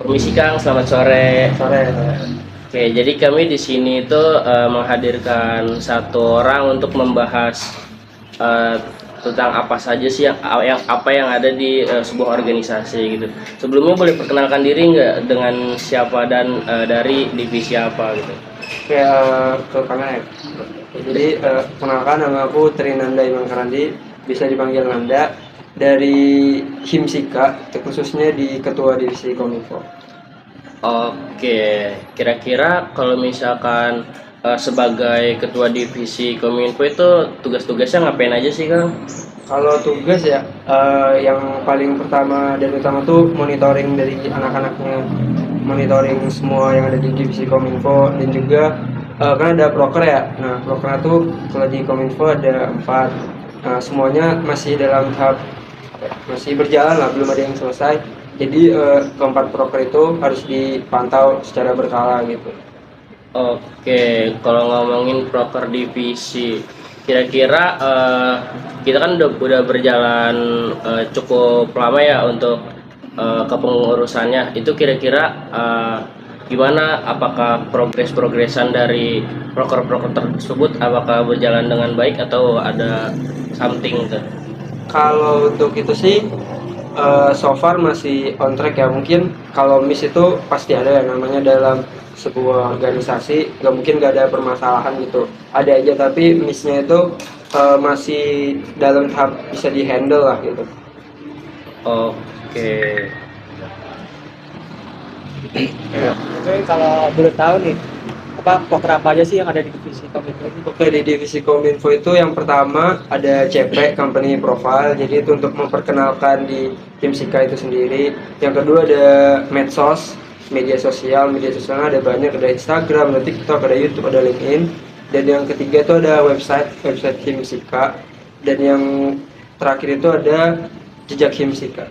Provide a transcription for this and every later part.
Permisi Kang, selamat sore. Sore. Oke, jadi kami di sini itu menghadirkan satu orang untuk membahas eh, tentang apa saja sih yang ada di sebuah organisasi gitu. Sebelumnya boleh perkenalkan diri nggak dengan siapa dan dari divisi apa gitu? Kayak ke kanan ya. Jadi kenalkan, nama aku Trinanda Imam Karandi, bisa dipanggil Nanda, dari Himsika, khususnya di Ketua Divisi Kominfo. Oke, kira-kira kalau misalkan sebagai ketua divisi Kominfo itu tugas-tugasnya ngapain aja sih Kang? Kalau tugas ya, yang paling pertama dan utama tuh monitoring dari anak-anaknya, monitoring semua yang ada di divisi Kominfo, dan juga kan ada proker ya. Nah, proker tuh kalau di Kominfo ada 4. Nah, semuanya masih dalam tahap masih berjalan lah, belum ada yang selesai. Jadi keempat proker itu harus dipantau secara berkala gitu. Oke, kalau ngomongin proker divisi, kira-kira kita kan udah berjalan cukup lama ya untuk kepengurusannya. Itu kira-kira gimana? Apakah progres-progresan dari proker-proker tersebut apakah berjalan dengan baik atau ada something gitu? Kalau untuk itu sih so far masih on track ya. Mungkin kalau miss itu pasti ada ya, namanya dalam sebuah organisasi nggak mungkin nggak ada permasalahan gitu. Ada aja, tapi missnya itu masih dalam tahap bisa dihandle lah gitu. Oke. Oke, kalau boleh tahu nih, proker apa aja sih yang ada di divisi Kominfo ini? Oke, di divisi Kominfo itu yang pertama ada CP, Company Profile, jadi itu untuk memperkenalkan di tim Sika itu sendiri. Yang kedua ada medsos, media sosialnya ada banyak, ada Instagram, ada TikTok, ada YouTube, ada LinkedIn. Dan yang ketiga itu ada website tim Sika. Dan yang terakhir itu ada jejak Himsika.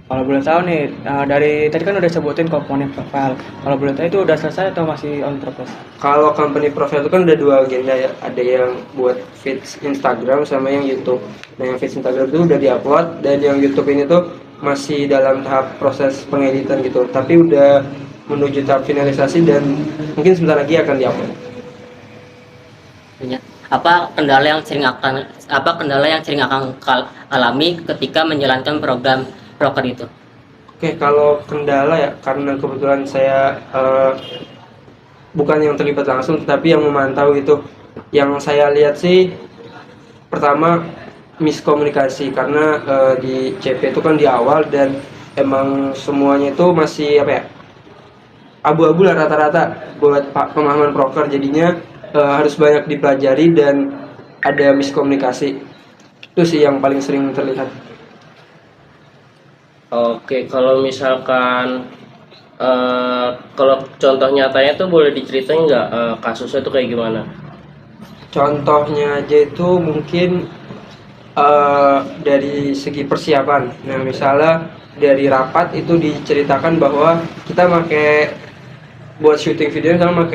Kalau boleh tahu nih, dari tadi kan udah sebutin komponen profile. Kalau boleh tahu itu udah selesai atau masih on progress? Kalau company profile itu kan ada dua agenda ya, ada yang buat feeds Instagram sama yang YouTube. Nah, yang feeds Instagram itu udah diupload, dan yang YouTube ini tuh masih dalam tahap proses pengeditan gitu, tapi udah menuju tahap finalisasi dan mungkin sebentar lagi akan diupload. Apa kendala yang sering akan alami ketika menjalankan program broker itu? Oke, kalau kendala ya, karena kebetulan saya bukan yang terlibat langsung, tetapi yang memantau itu. Yang saya lihat sih, pertama miskomunikasi, karena di CP itu kan di awal dan emang semuanya itu masih apa ya, abu-abu lah rata-rata buat pemahaman broker, jadinya harus banyak dipelajari dan ada miskomunikasi. Itu sih yang paling sering terlihat. Oke, kalau misalkan kalau contoh nyatanya tuh boleh diceritain nggak kasusnya tuh kayak gimana? Contohnya aja itu mungkin dari segi persiapan. Nah, misalnya dari rapat itu diceritakan bahwa kita buat syuting video sama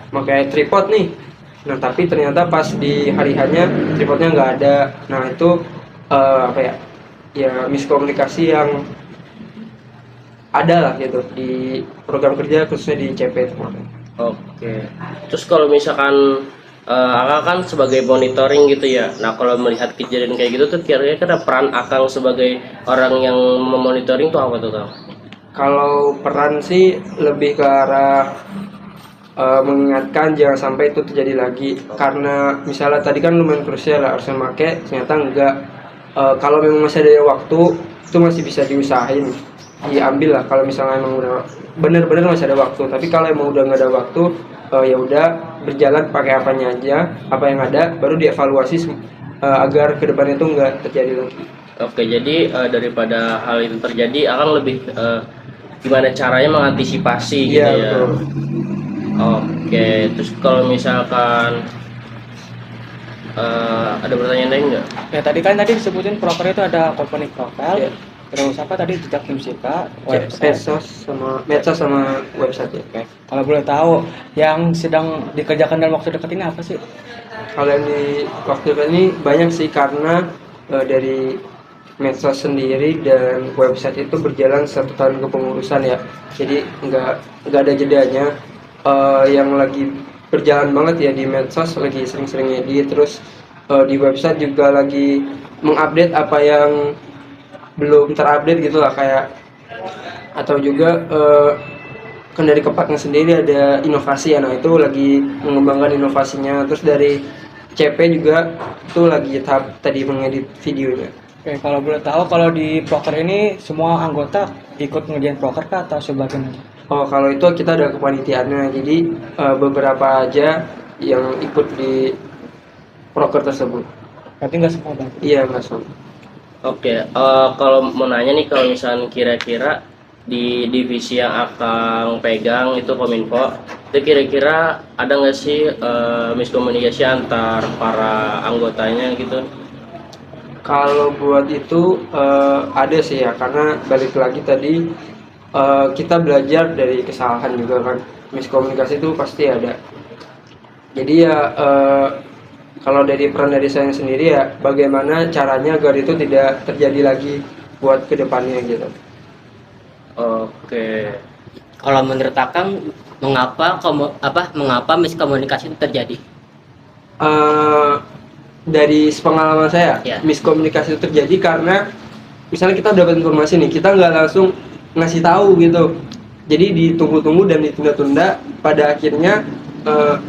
pakai tripod nih. Nah, tapi ternyata pas di hari hanya tripodnya nggak ada. Nah, itu apa ya? Ya miskomunikasi yang ada lah gitu di program kerja, khususnya di CP kemarin. Oke, terus kalau misalkan Akang kan sebagai monitoring gitu ya. Nah, kalau melihat kejadian kayak gitu tuh kira-kira peran Akang sebagai orang yang memonitoring tuh apa tuh Kang? Kalau peran sih lebih ke arah mengingatkan jangan sampai itu terjadi lagi, karena misalnya tadi kan lumayan krusial lah, harusnya pakai ternyata enggak. Kalau memang masih ada waktu itu masih bisa diusahain diambil lah, kalau misalnya emang udah bener-bener masih ada waktu. Tapi kalau emang udah nggak ada waktu, ya udah berjalan pakai apanya aja, apa yang ada, baru dievaluasi agar kedepannya itu nggak terjadi lagi. Oke, jadi daripada hal itu terjadi, Akang lebih gimana caranya mengantisipasi gitu Iya, ya. betul. Oke, terus kalau misalkan ada pertanyaan lain nggak? Ya tadi disebutin proker itu ada komponen profile, Ya. terus apa tadi jejak Himsika, Medsos sama website ya. Oke. Kalau boleh tahu yang sedang dikerjakan dalam waktu dekat ini apa sih? Kalau yang di waktu ini banyak sih, karena dari medsos sendiri dan website itu berjalan 1 tahun kepengurusan ya. Jadi nggak ada jedanya. Yang lagi berjalan banget ya di medsos, lagi sering-sering edit, terus di website juga lagi mengupdate apa yang belum terupdate gitu lah, kayak atau juga kan dari Kepaknya sendiri ada inovasi ya, nah itu lagi mengembangkan inovasinya. Terus dari CP juga itu lagi tahap tadi mengedit videonya. Oke, kalau boleh tahu, kalau di proker ini semua anggota ikut ngerjain proker kah atau sebagian aja? Oh, kalau itu kita ada kepanitiaannya, jadi beberapa aja yang ikut di proker tersebut. Berarti nggak semua bang? Iya, Mas. Oke, kalau mau nanya nih, kalau misalnya kira-kira di divisi yang Akang pegang itu Kominfo, itu kira-kira ada nggak sih miskomunikasi antar para anggotanya gitu? Kalau buat itu ada sih ya, karena balik lagi tadi kita belajar dari kesalahan juga kan. Miskomunikasi itu pasti ada. Jadi ya kalau dari peran dari saya sendiri ya, bagaimana caranya agar itu tidak terjadi lagi buat kedepannya gitu. Oke, Kalau menurut Akang, mengapa miskomunikasi itu terjadi? Eh, dari pengalaman saya, Ya. miskomunikasi itu terjadi karena misalnya kita dapat informasi nih, kita nggak langsung ngasih tahu gitu. Jadi ditunggu-tunggu dan ditunda-tunda, pada akhirnya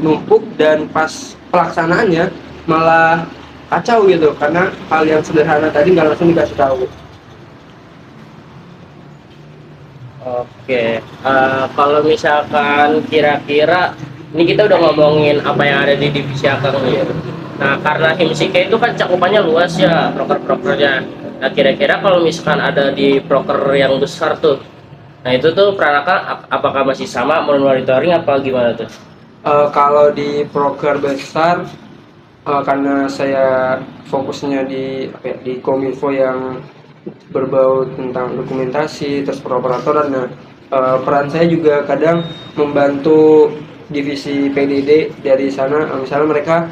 numpuk dan pas pelaksanaannya malah kacau gitu, karena hal yang sederhana tadi nggak langsung dikasih tahu. oke. Kalau misalkan kira-kira ini kita udah ngomongin apa yang ada di divisi Akang nih. Nah, karena Himsika itu kan cakupannya luas ya, proker-prokernya. Nah, kira-kira kalau misalkan ada di proker yang besar tuh, nah itu tuh peran Akang apakah masih sama monitoring apa gimana tuh? Kalau di proker besar, karena saya fokusnya di apa ya, di Kominfo yang berbau tentang dokumentasi terus peroperatoran. Nah, peran saya juga kadang membantu divisi PDD dari sana. Misalnya mereka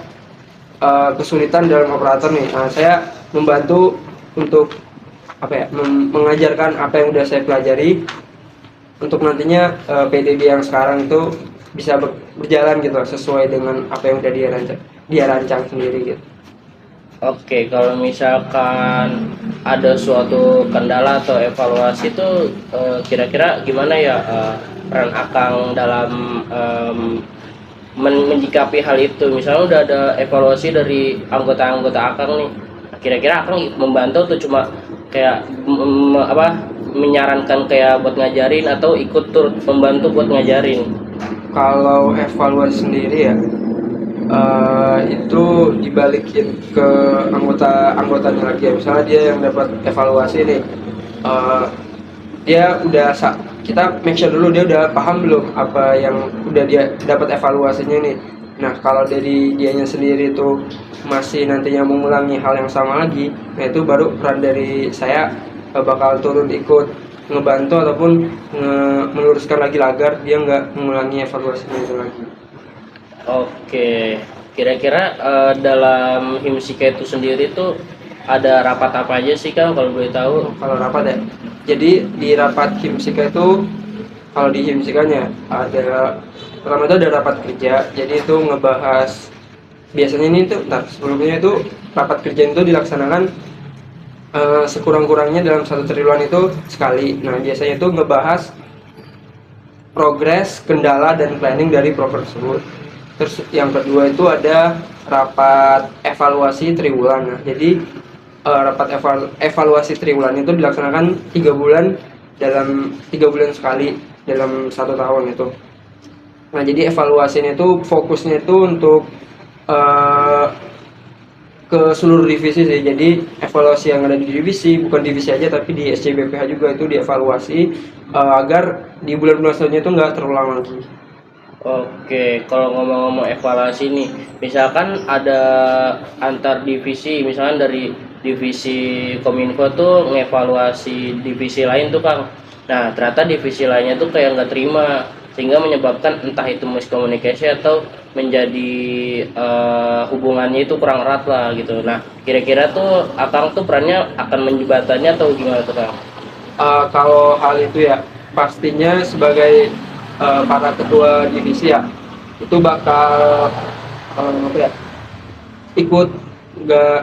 kesulitan dalam operator nih, saya membantu untuk apa ya, mengajarkan apa yang udah saya pelajari untuk nantinya PDD yang sekarang itu bisa berjalan gitu sesuai dengan apa yang udah dia rancang sendiri gitu. Oke, kalau misalkan ada suatu kendala atau evaluasi itu kira-kira gimana ya peran Akang dalam menyikapi hal itu? Misalnya udah ada evaluasi dari anggota-anggota Akang nih, kira-kira Akang membantu tuh cuma kayak menyarankan kayak buat ngajarin atau ikut turut membantu buat ngajarin? Kalau evaluasi sendiri ya, itu dibalikin ke anggotanya lagi ya. Misalnya dia yang dapat evaluasi nih, dia kita make sure dulu dia udah paham belum apa yang udah dia dapat evaluasinya nih. Nah, kalau dari dianya sendiri itu masih nantinya mengulangi hal yang sama lagi, nah itu baru peran dari saya bakal turun ikut ngebantu ataupun meluruskan lagi agar dia nggak mengulangi evaluasinya itu lagi. Oke, kira-kira dalam Himsika itu sendiri tuh ada rapat apa aja sih Kang kalau boleh tahu? Kalau rapat ya, jadi di rapat Himsika itu, kalau di Himsikanya ada, pertama itu ada rapat kerja. Jadi itu ngebahas, biasanya ini tuh sebelumnya itu rapat kerja itu dilaksanakan sekurang-kurangnya dalam 1 triwulan itu sekali. Nah, biasanya itu ngebahas progres, kendala, dan planning dari proker tersebut. Terus yang kedua itu ada rapat evaluasi triwulan. Nah, jadi rapat evaluasi triwulan itu dilaksanakan 3 bulan, dalam 3 bulan sekali dalam 1 tahun itu. Nah, jadi evaluasinya itu fokusnya itu untuk ke seluruh divisi sih. Jadi evaluasi yang ada di divisi, bukan divisi aja tapi di SCBPH juga itu dievaluasi agar di bulan-bulan selanjutnya itu nggak terulang lagi. Oke, kalau ngomong-ngomong evaluasi nih, misalkan ada antar divisi, misalkan dari divisi Kominfo tuh ngevaluasi divisi lain tuh Kang. Nah, ternyata divisi lainnya tuh kayak nggak terima, sehingga menyebabkan entah itu miskomunikasi atau menjadi hubungannya itu kurang erat lah gitu. Nah, kira-kira tuh Akang tuh perannya akan menjembatannya atau gimana tuh Kang? Kalau hal itu ya pastinya sebagai para ketua divisi ya itu bakal apa ya, ikut nggak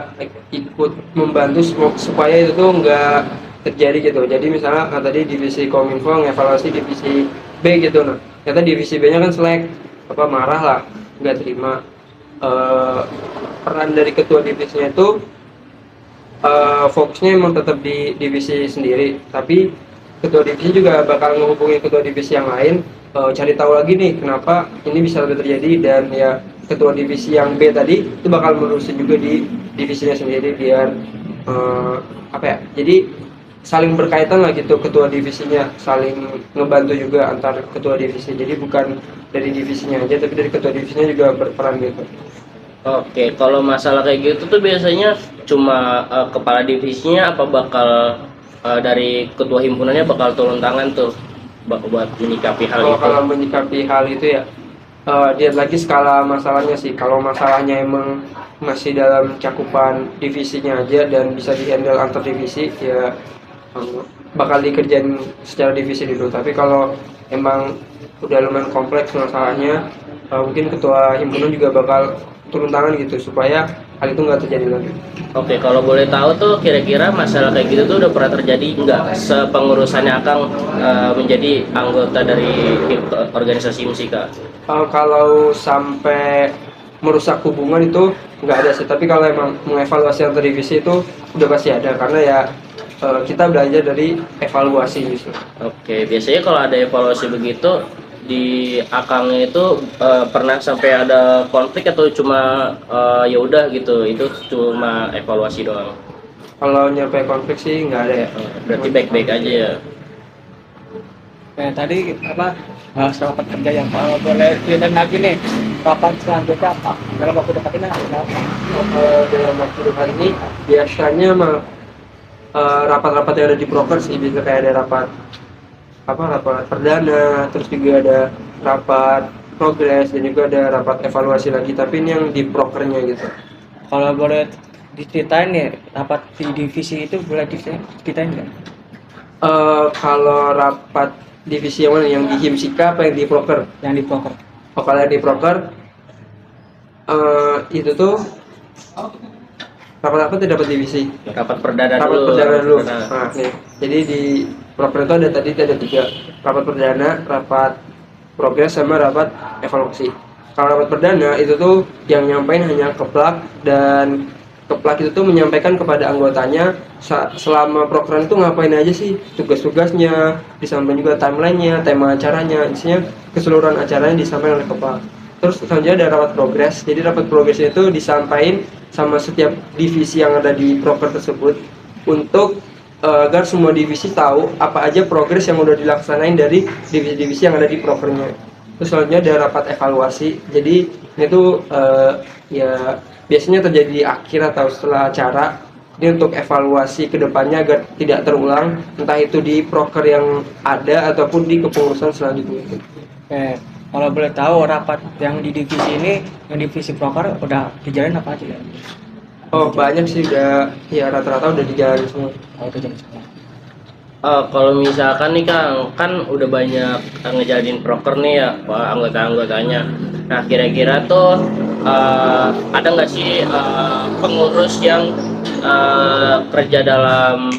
ikut membantu supaya itu tuh nggak terjadi gitu. Jadi misalnya tadi divisi Kominfo ngevaluasi divisi B gitu, nah ternyata divisi B-nya kan selek apa marah lah, nggak terima. Peran dari ketua divisinya itu fokusnya emang tetap di divisi sendiri, tapi ketua divisi juga bakal menghubungi ketua divisi yang lain, cari tahu lagi nih kenapa ini bisa terjadi, dan ya ketua divisi yang B tadi itu bakal melurusin juga di divisinya sendiri biar apa ya, jadi saling berkaitan lah gitu, ketua divisinya saling ngebantu juga antar ketua divisi, jadi bukan dari divisinya aja tapi dari ketua divisinya juga berperan gitu. Oke, kalau masalah kayak gitu tuh biasanya cuma kepala divisinya apa bakal dari ketua himpunannya bakal turun tangan tuh buat menyikapi hal itu? Kalau menyikapi hal itu ya lihat lagi skala masalahnya sih. Kalau masalahnya emang masih dalam cakupan divisinya aja dan bisa dihandle antar divisi ya bakal dikerjain secara divisi dulu. Tapi kalau emang udah lumayan kompleks masalahnya, mungkin ketua himpunan juga bakal turun tangan gitu supaya hal itu nggak terjadi lagi. Oke, kalau boleh tahu tuh kira-kira masalah kayak gitu tuh udah pernah terjadi nggak sepengurusannya Akang menjadi anggota dari organisasi Musika? Kalau sampai merusak hubungan itu nggak ada sih, tapi kalau emang mengevaluasi antar divisi itu udah pasti ada, karena ya kita belajar dari evaluasi gitu. Oke, biasanya kalau ada evaluasi begitu di Akangnya itu pernah sampai ada konflik atau cuma ya udah gitu, itu cuma evaluasi doang? Kalau nyampe konflik sih nggak ada ya. Berarti baik-baik aja ya. Kayak tadi apa bahas rapat kerja yang kalau boleh ceritain lagi nih, rapat selanjutnya apa dalam waktu dekat ini ada apa? Dalam waktu dekat ini biasanya mah rapat-rapat yang ada di proker sih, bisa kayak ada rapat rapat perdana, terus juga ada rapat progres, dan juga ada rapat evaluasi lagi, tapi ini yang di prokernya gitu. Kalau boleh diceritain nih rapat di divisi itu boleh diceritain nggak? Kalau rapat divisi yang mana, yang di himsika apa yang di proker? Yang di proker. Kalau yang di proker itu tuh rapat dapat divisi. Rapat perdana Rapat dulu. perdana dulu. Perdana. Nah, nih. Jadi di proker itu ada 3 rapat perdana, rapat progres, sama rapat evaluasi. Kalau rapat perdana itu tuh yang nyampein hanya keplak, dan keplak itu tuh menyampaikan kepada anggotanya selama program itu ngapain aja sih, tugas-tugasnya, disampaikan juga timelinenya, tema acaranya, isinya keseluruhan acaranya disampaikan oleh keplak. Terus selanjutnya ada rapat progres. Jadi rapat progresnya itu disampaikan sama setiap divisi yang ada di proker tersebut untuk agar semua divisi tahu apa aja progres yang udah dilaksanain dari divisi-divisi yang ada di prokernya. Terus selanjutnya ada rapat evaluasi. Jadi itu ya biasanya terjadi di akhir atau setelah acara. Ini untuk evaluasi kedepannya agar tidak terulang, entah itu di proker yang ada ataupun di kepengurusan selanjutnya. Oke, kalau boleh tahu rapat yang di divisi ini, yang divisi proker udah dijalin apa aja ya? Oh banyak sih, udah ya rata-rata udah dijalani semua. Kalau udah jalan semua. Kalau misalkan nih Kang, kan udah banyak ngejalanin proker nih ya anggota-anggotanya. Nah kira-kira tuh ada nggak sih pengurus yang kerja dalam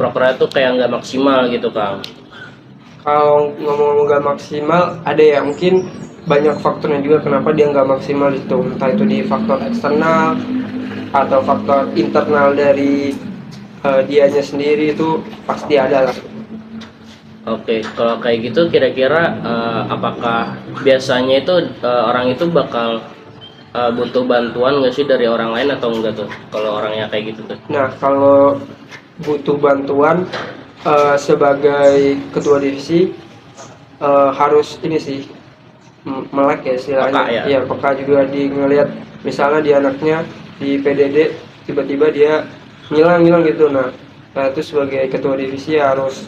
proker itu kayak nggak maksimal gitu Kang? Kalau ngomong-ngomong nggak maksimal, ada ya mungkin banyak faktornya juga kenapa dia nggak maksimal itu, entah itu di faktor eksternal atau faktor internal dari dianya sendiri, itu pasti ada lah. Oke, kalau kayak gitu kira-kira apakah biasanya itu orang itu bakal butuh bantuan nggak sih dari orang lain atau enggak tuh kalau orangnya kayak gitu tuh? Nah kalau butuh bantuan sebagai ketua divisi harus ini sih melek ya istilahnya. Peka ya? Iya, peka juga di ngelihat misalnya di anaknya di PDD tiba-tiba dia ngilang gitu. Nah itu sebagai ketua divisi harus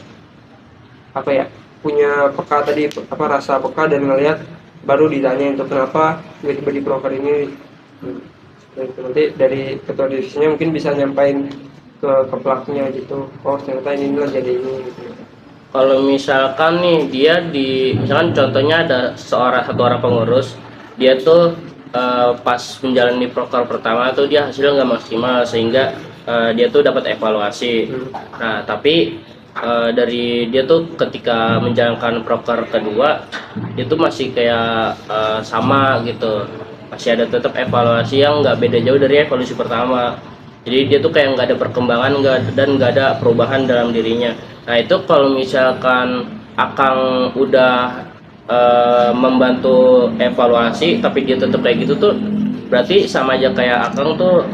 apa ya, punya peka tadi, rasa peka dan ngelihat baru ditanya itu kenapa tiba-tiba di proker ini. Dan itu nanti dari ketua divisinya mungkin bisa nyampain ke pelaknya gitu, oh ternyata ini loh jadi ini gitu. Kalau misalkan nih dia misalkan contohnya ada satu orang pengurus, dia tuh pas menjalani proker pertama tuh dia hasilnya nggak maksimal sehingga dia tuh dapat evaluasi. Nah tapi dari dia tuh ketika menjalankan proker kedua dia tuh masih kayak sama gitu, masih ada tetap evaluasi yang nggak beda jauh dari evaluasi pertama. Jadi dia tuh kayak nggak ada perkembangan dan nggak ada perubahan dalam dirinya. Nah itu kalau misalkan Akang udah membantu evaluasi tapi dia tetap kayak gitu tuh berarti sama aja kayak Akang tuh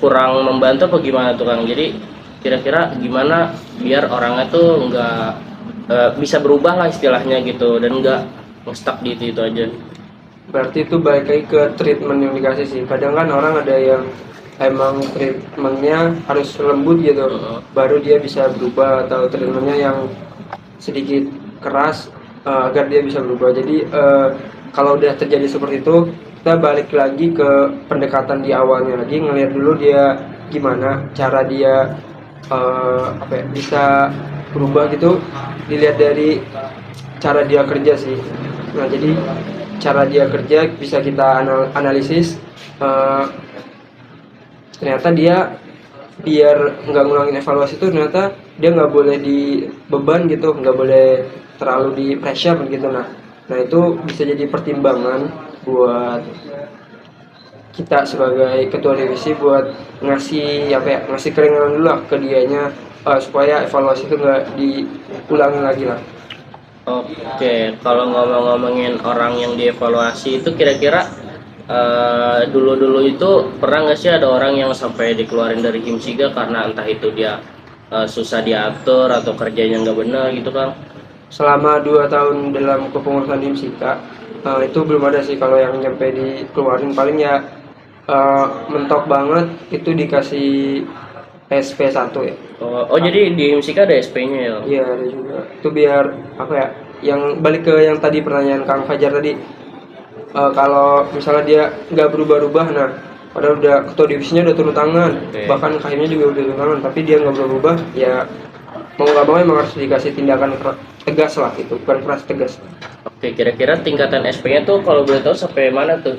kurang membantu apa gimana tuh Kang? Jadi kira-kira gimana biar orangnya tuh nggak bisa berubah lah istilahnya gitu dan nggak nge-stuck di itu aja. Berarti itu balik lagi ke treatment yang dikasih sih. Kadang kan orang ada yang emang treatmentnya harus lembut gitu, baru dia bisa berubah, atau treatmentnya yang sedikit keras agar dia bisa berubah. Jadi kalau udah terjadi seperti itu, kita balik lagi ke pendekatan di awalnya lagi, ngelihat dulu dia gimana cara dia bisa berubah gitu, dilihat dari cara dia kerja sih. Nah jadi cara dia kerja bisa kita analisis, ternyata dia biar nggak ngulangin evaluasi itu ternyata dia nggak boleh dibeban gitu, nggak boleh terlalu di pressure gitu. Nah itu bisa jadi pertimbangan buat kita sebagai ketua divisi buat ngasih keringanan dulu lah ke dianya, supaya evaluasi itu nggak diulangi lagi lah. Oke, kalau ngomongin orang yang dievaluasi itu kira-kira dulu-dulu itu pernah nggak sih ada orang yang sampai dikeluarin dari Himsiga karena entah itu dia susah diatur atau kerjanya nggak benar gitu Kang? Selama 2 tahun dalam kepengurusan Himsika itu belum ada sih kalau yang nyampe dikeluarin. Paling ya mentok banget itu dikasih SP1 ya. Oh jadi di Himsika ada SP-nya ya? Iya ada juga. Itu biar yang balik ke yang tadi pertanyaan Kang Fajar tadi, kalau misalnya dia nggak berubah-ubah, nah padahal udah ketua divisinya udah turun tangan, bahkan kahimnya juga udah turun tangan, tapi dia nggak berubah, ya mau nggak mau emang harus dikasih tindakan tegas lah, itu bukan keras, tegas. Oke, kira-kira tingkatan SP-nya tuh kalau boleh tahu sampai mana tuh?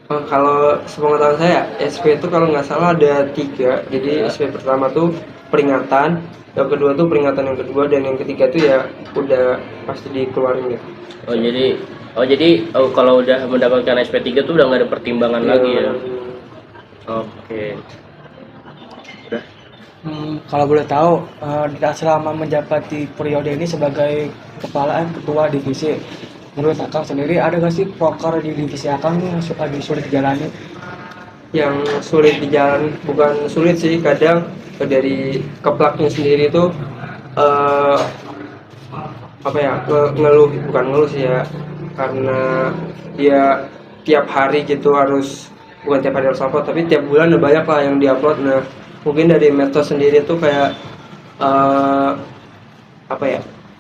Kalau sepengetahuan saya, SP itu kalau nggak salah ada 3. Jadi SP pertama tuh peringatan, yang kedua tuh peringatan yang kedua, dan yang ketiga tuh ya udah pasti dikeluarin gitu. Jadi kalau udah mendapatkan SP3 tuh udah nggak ada pertimbangan lagi ya? Oke. Udah. Kalau boleh tahu, selama menjabat di periode ini sebagai ketua divisi, menurut Akang sendiri ada nggak sih proker di divisi Akang yang lagi sulit dijalani? Yang sulit dijalani, bukan sulit sih, kadang dari keplaknya sendiri tuh ngeluh, bukan ngeluh sih ya, karena dia tiap hari gitu harus, bukan tiap hari harus upload, tapi tiap bulan ada banyak lah yang diupload. Nah mungkin dari medsos sendiri tuh kayak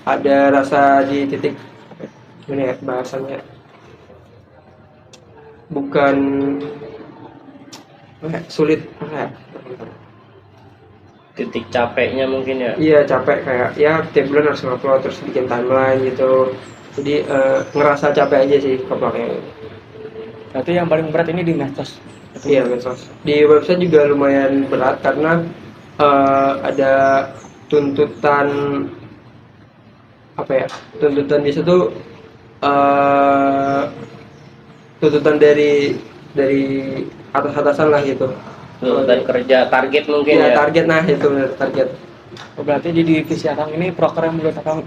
ada rasa di titik gimana ya bahasanya, bukan sulit Titik capeknya mungkin ya? Iya capek, kayak ya tiap bulan harus ngupload terus bikin timeline gitu, jadi ngerasa capek aja sih keplaknya. Berarti yang paling berat ini di medsos. Iya medsos. Di website juga lumayan berat karena ada tuntutan tuntutan di situ, tuntutan dari atas-atasan lah gitu. Dan kerja target mungkin ya? Target, nah itu benar, target. Berarti di divisi Akang ini proker yang menurut Akang,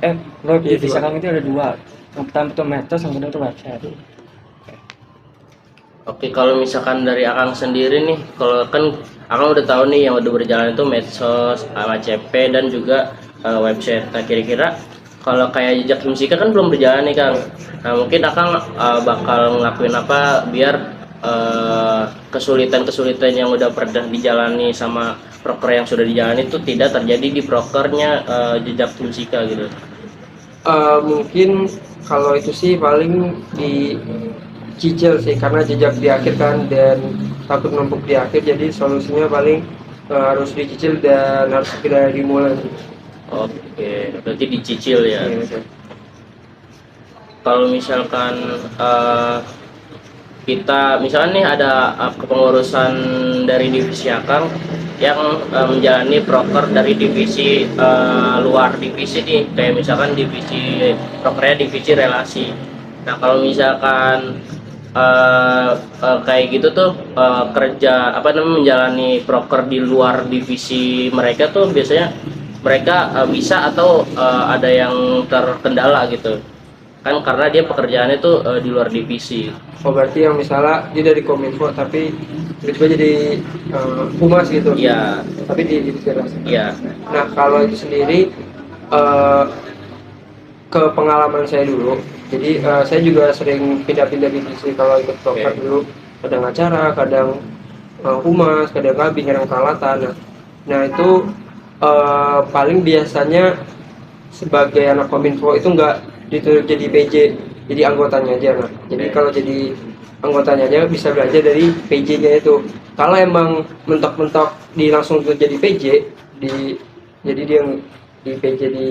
divisi Akang itu ada 2. Yang pertama itu medsos, yang kedua itu website. Oke, kalau misalkan dari Akang sendiri nih, kalau kan Akang udah tahu nih yang udah berjalan itu medsos, ACP dan juga website. Nah kira-kira kalau kayak jejak Himsika kan belum berjalan nih Kang. Nah mungkin Akang bakal ngelakuin apa biar kesulitan-kesulitan yang udah pernah dijalani sama proker yang sudah dijalani itu tidak terjadi di prokernya jejak Himsika gitu. Mungkin kalau itu sih paling dicicil sih, karena jejak di akhir kan dan takut numpuk di akhir, jadi solusinya paling harus dicicil dan harus segera dimulai. Oke, berarti dicicil ya. Iya. Kalau misalkan kita misalkan nih ada kepengurusan dari divisi Akang yang menjalani proker dari divisi luar divisi nih, kayak misalkan divisi prokernya divisi relasi. Nah kalau misalkan kayak gitu tuh kerja apa namanya menjalani proker di luar divisi mereka tuh biasanya mereka bisa atau ada yang terkendala gitu kan, karena dia pekerjaannya tuh di luar divisi. Oh, berarti yang misalnya dia dari Kominfo tapi tiba-tiba jadi humas gitu. Iya. Tapi di divisi relasi. Iya. Nah, kalau itu sendiri ke pengalaman saya dulu. Jadi saya juga sering pindah-pindah divisi kalau ikut proker Oke. dulu. Kadang acara, kadang humas, kadang kabin, kadang peralatan. Nah itu paling biasanya sebagai anak Kominfo itu nggak ditunjuk jadi PJ, jadi anggotanya aja. Nah, jadi Oke. kalau jadi anggotanya aja bisa belajar dari PJ-nya itu. Kalau emang mentok-mentok langsung tuh jadi PJ, jadi dia di PJ di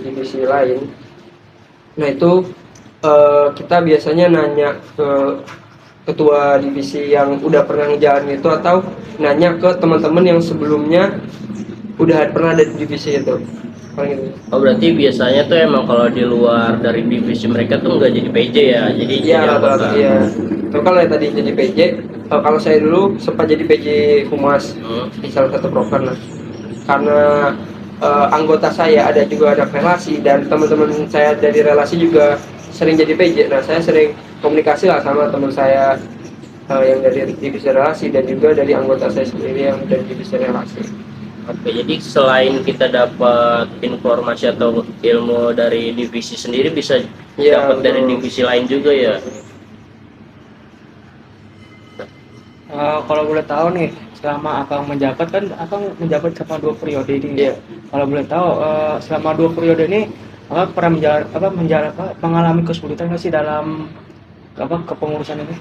divisi lain. Nah itu kita biasanya nanya ke ketua divisi yang udah pernah ngejalanin itu, atau nanya ke teman-teman yang sebelumnya udah pernah ada di divisi itu. Paling gitu. Oh berarti biasanya tuh emang kalau di luar dari divisi mereka tuh nggak jadi PJ ya, jadi Iya, jadi rata-rata anggota. iya. Tapi kalau yang tadi jadi PJ, kalau saya dulu sempat jadi PJ Humas di salah satu proker. Nah, karena anggota saya ada juga ada relasi dan teman-teman saya dari relasi juga sering jadi PJ. Nah, saya sering komunikasi lah sama teman saya yang dari divisi relasi dan juga dari anggota saya sendiri yang dari divisi relasi. Oke, jadi selain kita dapat informasi atau ilmu dari divisi sendiri, bisa Iya, dapat dari betul. divisi lain juga ya. Kalau boleh tahu nih, selama Akang menjabat kan Akang menjabat selama 2 periode ini. Iya. Kalau boleh tahu selama 2 periode ini Akang pernah mengalami kesulitan nggak sih dalam kepengurusan ini?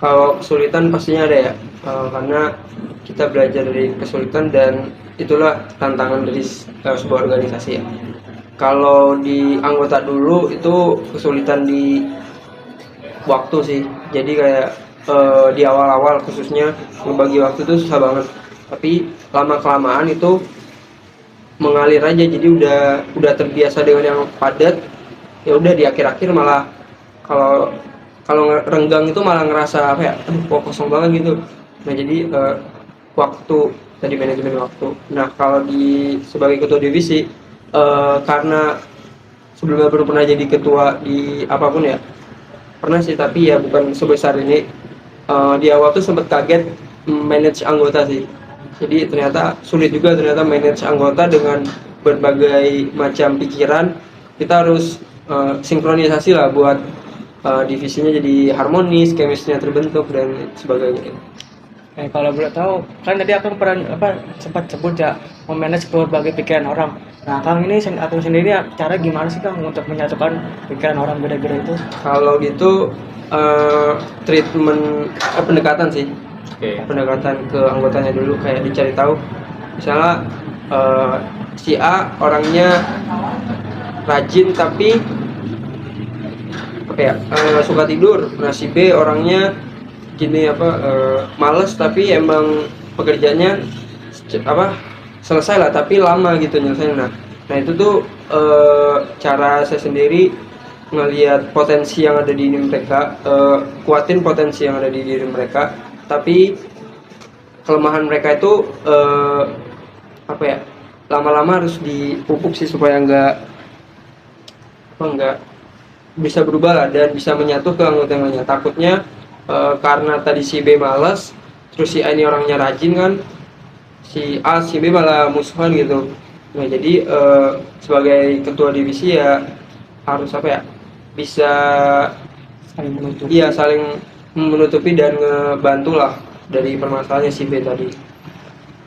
Kalau kesulitan pastinya ada ya, karena kita belajar dari kesulitan dan itulah tantangan dari sebuah organisasi ya. Kalau di anggota dulu itu kesulitan di waktu sih, jadi kayak di awal-awal khususnya membagi waktu itu susah banget. Tapi lama-kelamaan itu mengalir aja, jadi udah terbiasa dengan yang padat. Ya udah di akhir-akhir malah kalau kalau renggang itu malah ngerasa apa ya, aduh kok kosong banget gitu. Nah jadi waktu tadi manajemen waktu. Nah kalau sebagai ketua divisi, karena sebelumnya belum pernah jadi ketua di apapun ya, pernah sih tapi ya bukan sebesar ini. Di awal tuh sempat kaget manage anggota sih, jadi ternyata sulit juga ternyata manage anggota dengan berbagai macam pikiran. Kita harus sinkronisasi lah buat divisinya jadi harmonis, chemistry-nya terbentuk dan sebagainya. Kalau boleh tahu, kan tadi Akang pernah sempat sebut ya memanage berbagai pikiran orang. Nah, Akang sendiri cara gimana sih Kang untuk menyatukan pikiran orang beda-beda itu? Kalau gitu treatment pendekatan sih, Oke. pendekatan ke anggotanya dulu, kayak dicari tahu misalnya si A orangnya rajin tapi apa ya, suka tidur. Nah si B orangnya gini males tapi emang pekerjaannya selesai lah tapi lama gitu nyelesain. Nah itu tuh cara saya sendiri ngelihat potensi yang ada di diri mereka, kuatin potensi yang ada di diri mereka, tapi kelemahan mereka itu lama-lama harus dipupuk sih supaya nggak bisa berubah lah dan bisa menyatu ke anggota yang lainnya. Takutnya karena tadi si B malas, terus si A ini orangnya rajin kan, si A si B malah musuhan gitu. Nah jadi sebagai ketua divisi ya harus bisa Saling menutup. iya saling menutupi dan ngebantu lah dari permasalahannya si B tadi.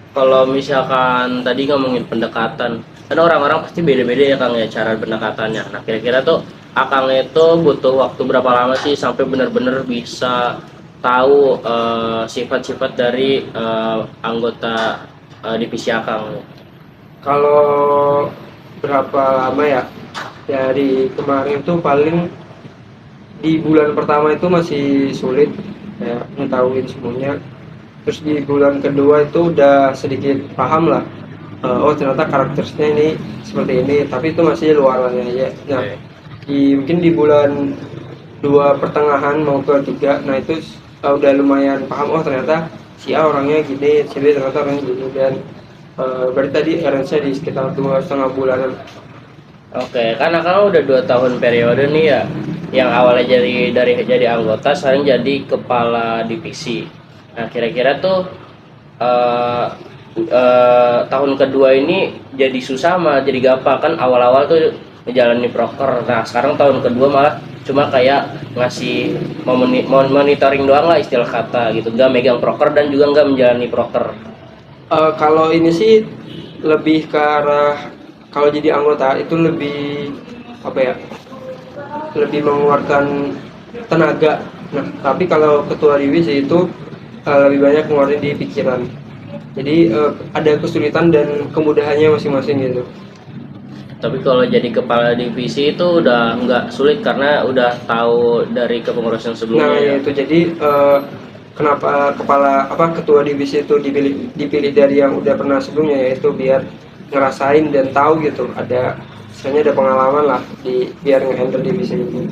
Kalau misalkan tadi ngomongin pendekatan, kan orang-orang pasti beda-beda ya Kang ya cara pendekatannya. Nah kira-kira tuh Akang itu butuh waktu berapa lama sih sampai benar-benar bisa tahu sifat-sifat dari anggota divisi Akang? Kalau berapa lama ya? Dari kemarin tuh paling di bulan pertama itu masih sulit ya ngetahuin semuanya. Terus di bulan kedua itu udah sedikit paham lah. Oh ternyata karakternya ini seperti ini, tapi itu masih luarannya aja. Nah, Oke. mungkin di bulan dua pertengahan mau ke tiga, nah itu udah lumayan paham. Oh ternyata si A orangnya gini, si B ternyata orangnya gini, dan berarti tadi range-nya di sekitar 2,5 bulanan. Oke, karena kan udah 2 tahun periode nih ya, yang awalnya jadi anggota, sekarang jadi kepala divisi. Nah, kira-kira tuh eh, tahun kedua ini jadi susah mah jadi gampang kan awal-awal tuh menjalani proker. Nah, sekarang tahun kedua malah cuma kayak ngasih monitoring doang lah istilah kata gitu, nggak megang proker dan juga nggak menjalani proker. Kalau ini sih lebih ke arah, kalau jadi anggota itu lebih apa ya, lebih mengeluarkan tenaga. Nah tapi kalau ketua divisi itu lebih banyak mengeluarkan di pikiran. Jadi ada kesulitan dan kemudahannya masing-masing gitu. Tapi kalau jadi kepala divisi itu udah nggak sulit karena udah tahu dari kepengurusan sebelumnya Nah ya. itu jadi kenapa ketua divisi itu dipilih dari yang udah pernah sebelumnya, yaitu biar ngerasain dan tahu gitu, misalnya ada pengalaman lah biar nge-handle divisi itu.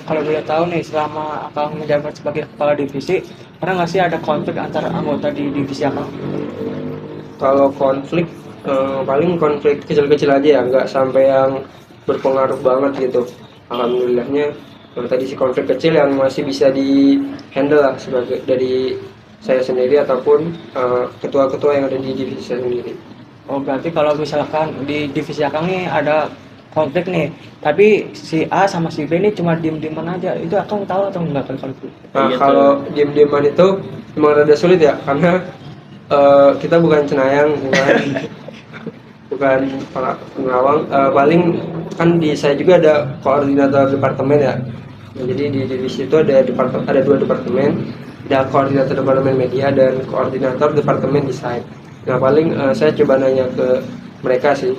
Kalau boleh tahu nih, selama Akang menjabat sebagai kepala divisi, pernah nggak sih ada konflik antara anggota di divisi Akang? Kalau konflik paling konflik kecil-kecil aja ya, nggak sampai yang berpengaruh banget gitu. Alhamdulillahnya tadi si konflik kecil yang masih bisa di handle lah sebagai dari saya sendiri ataupun ketua-ketua yang ada di divisi saya sendiri. Oh, berarti kalau misalkan di divisi Akang nih ada konflik nih, tapi si A sama si B ini cuma diem-dieman aja, itu Akang tahu atau enggak kan konflik? Nah, Gitu. kalau diem-dieman itu memang rada sulit ya, karena kita bukan cenayang, bukan para pengawang. Paling kan di saya juga ada koordinator departemen ya. Nah, jadi di divisi itu ada dua departemen, ada koordinator departemen media dan koordinator departemen desain. Nah paling saya coba nanya ke mereka sih.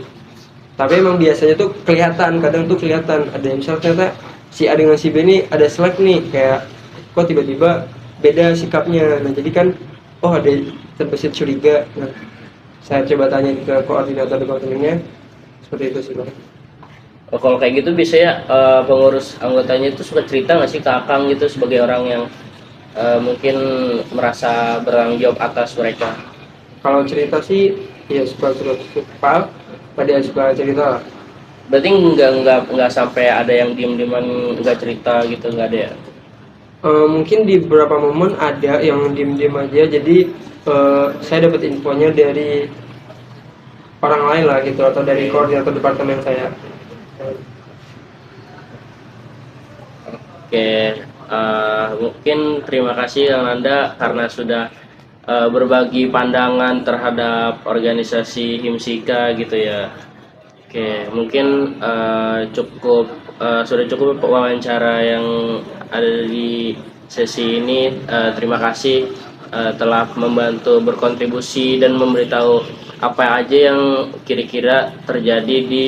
Tapi emang biasanya tuh kadang tuh kelihatan ada yang misalnya ternyata si A dengan si B ini ada selek nih, kayak kok tiba-tiba beda sikapnya. Nah jadi kan ada terbesit curiga. Nah saya coba tanya ke koordinator departemennya, seperti itu sih Bang. Oh, kalau kayak gitu biasanya pengurus anggotanya itu suka cerita nggak sih ke Akang gitu sebagai orang yang mungkin merasa bertanggung jawab atas mereka? Kalau cerita sih ya suka pada suka cerita. Berarti nggak sampai ada yang diem-dieman nggak cerita gitu, nggak ada ya? Mungkin di beberapa momen ada yang diem-diem aja, jadi saya dapat infonya dari orang lain lah gitu, atau dari koordinator departemen saya. Oke, mungkin terima kasih Kang Nanda karena sudah berbagi pandangan terhadap organisasi Himsika gitu ya. Oke, mungkin sudah cukup wawancara yang ada di sesi ini. Terima kasih telah membantu berkontribusi dan memberitahu apa aja yang kira-kira terjadi di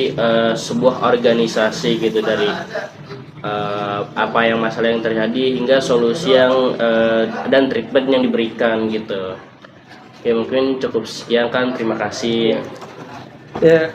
sebuah organisasi gitu, dari apa yang masalah yang terjadi hingga solusi yang dan treatment yang diberikan gitu. Oke, mungkin cukup sekian kan, terima kasih. Ya.